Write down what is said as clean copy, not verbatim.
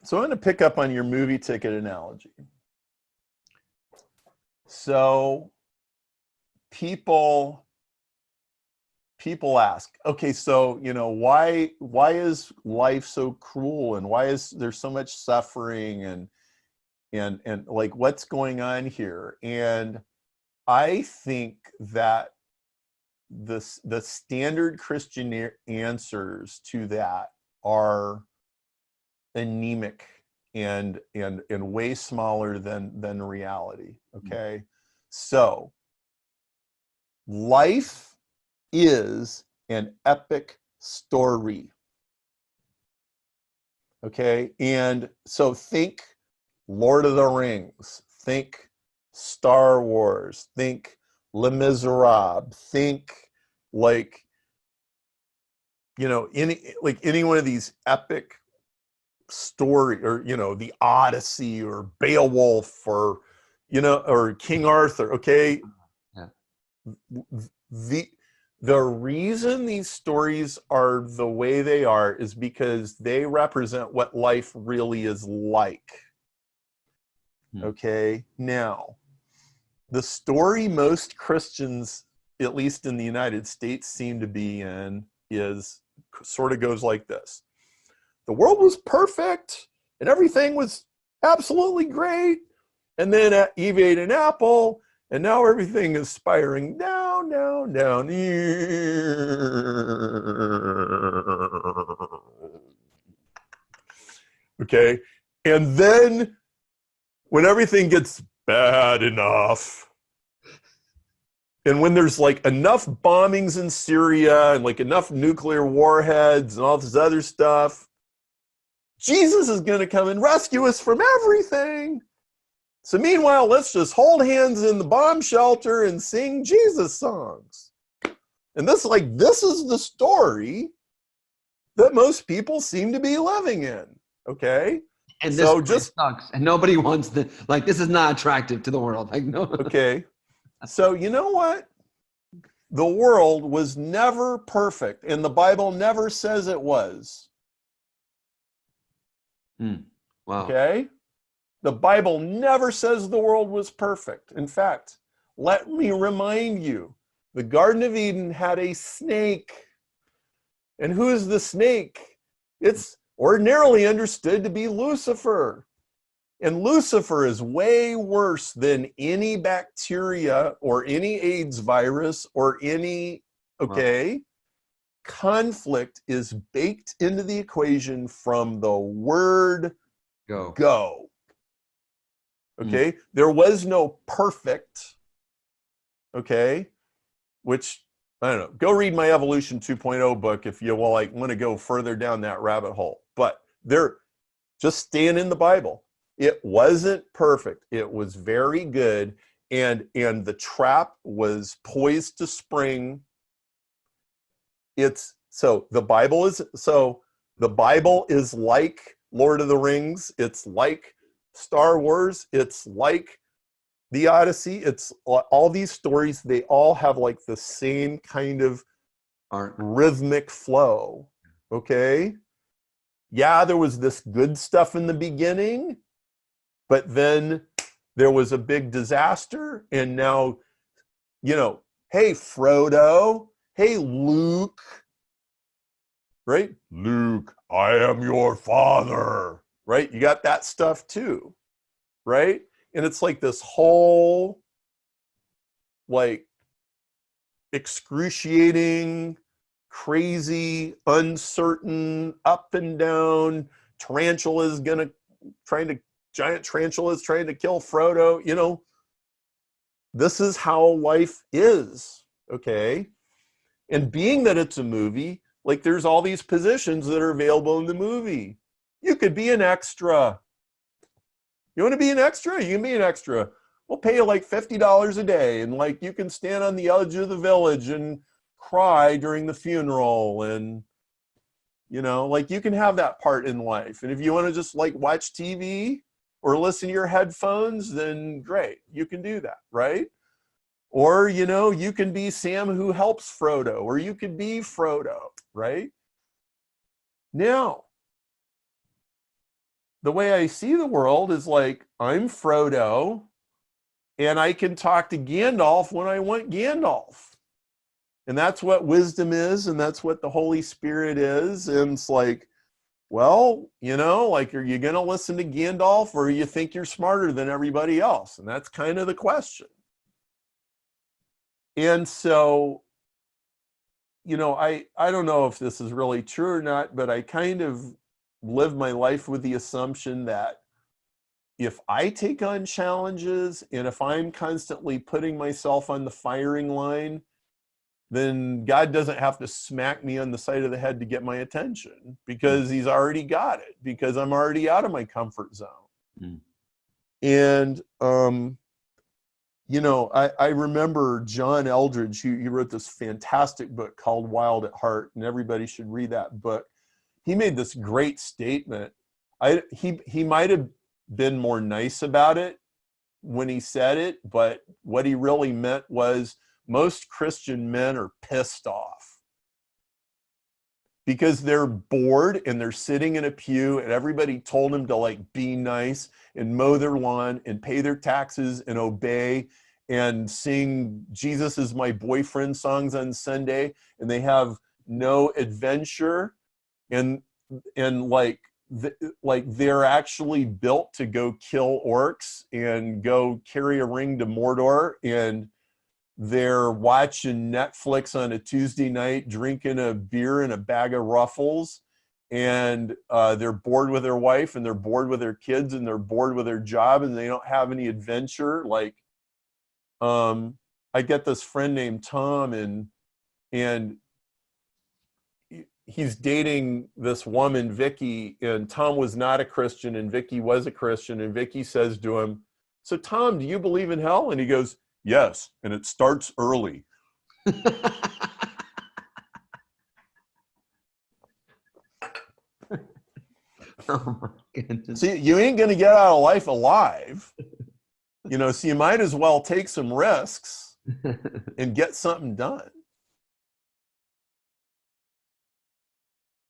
So I'm going to pick up on your movie ticket analogy. So people people ask, okay, so why is life so cruel, and why is there so much suffering, and like what's going on here? And I think that the standard Christian answers to that are anemic and way smaller than reality. Okay, so life is an epic story. Okay, and so think Lord of the Rings, think Star Wars, think Les Miserables, think like any one of these epic story, or the Odyssey, or Beowulf, or or King Arthur. Okay, Yeah. the the reason these stories are the way they are is because they represent what life really is like. Okay, now the story most Christians, at least in the United States, seem to be in is sort of goes like this: the world was perfect and everything was absolutely great, and then Eve ate an apple, and now everything is spiraling down, down, down. Okay, and then when everything gets bad enough, and when there's like enough bombings in Syria and like enough nuclear warheads and all this other stuff, Jesus is going to come and rescue us from everything. So meanwhile, let's just hold hands in the bomb shelter and sing Jesus songs. And this is the story that most people seem to be living in. Okay? And this So story just sucks, and nobody wants to. Like, this is not attractive to the world. Like, no. okay. So you know what? The world was never perfect, and the Bible never says it was. Wow. Okay? The Bible never says the world was perfect. In fact, let me remind you, the Garden of Eden had a snake. And who is the snake? It's ordinarily understood to be Lucifer. And Lucifer is way worse than any bacteria or any AIDS virus or any, okay? Wow. Conflict is baked into the equation from the word go. Okay? There was no perfect, okay? Which, I don't know, go read my Evolution 2.0 book if you want to go further down that rabbit hole. But just staying in the Bible. It wasn't perfect. It was very good. And the trap was poised to spring. The Bible is like Lord of the Rings. It's like Star Wars. It's like the Odyssey. It's all these stories. They all have like the same kind of rhythmic flow. Okay. Yeah, there was this good stuff in the beginning, but then there was a big disaster, and now, hey, Frodo, hey, Luke, right? Luke, I am your father, right? You got that stuff too, right? And it's like this whole, like, excruciating, crazy, uncertain, up and down, giant tarantulas trying to kill Frodo. This is how life is, okay? And being that it's a movie, like, there's all these positions that are available in the movie. You could be an extra. You want to be an extra? You can be an extra. We'll pay you like $50 a day, and like you can stand on the edge of the village and cry during the funeral, and like you can have that part in life. And if you want to just like watch TV or listen to your headphones, then great, you can do that, right? Or you can be Sam who helps Frodo, or you could be Frodo, right? Now, the way I see the world is like, I'm Frodo and I can talk to Gandalf when I want Gandalf. And that's what wisdom is, and that's what the Holy Spirit is. And it's like, well, you know, like, are you going to listen to Gandalf, or you think you're smarter than everybody else? And that's kind of the question. And so, you know, I don't know if this is really true or not, but I kind of live my life with the assumption that if I take on challenges and if I'm constantly putting myself on the firing line, then God doesn't have to smack me on the side of the head to get my attention, because he's already got it, because I'm already out of my comfort zone. Mm. And, you know, I remember John Eldredge, he wrote this fantastic book called Wild at Heart, and everybody should read that book. He made this great statement. He might have been more nice about it when he said it, but what he really meant was, most Christian men are pissed off because they're bored and they're sitting in a pew and everybody told them to like be nice and mow their lawn and pay their taxes and obey and sing Jesus is my boyfriend songs on Sunday, and they have no adventure, and like they're actually built to go kill orcs and go carry a ring to Mordor, and they're watching Netflix on a Tuesday night, drinking a beer and a bag of Ruffles, and they're bored with their wife, and they're bored with their kids, and they're bored with their job, and they don't have any adventure. Like, I get this friend named Tom, and he's dating this woman, Vicky, and Tom was not a Christian, and Vicky was a Christian, and Vicky says to him, "So Tom, do you believe in hell?" And he goes, "Yes, and it starts early." Oh my goodness. See, you ain't going to get out of life alive, you know, so you might as well take some risks and get something done.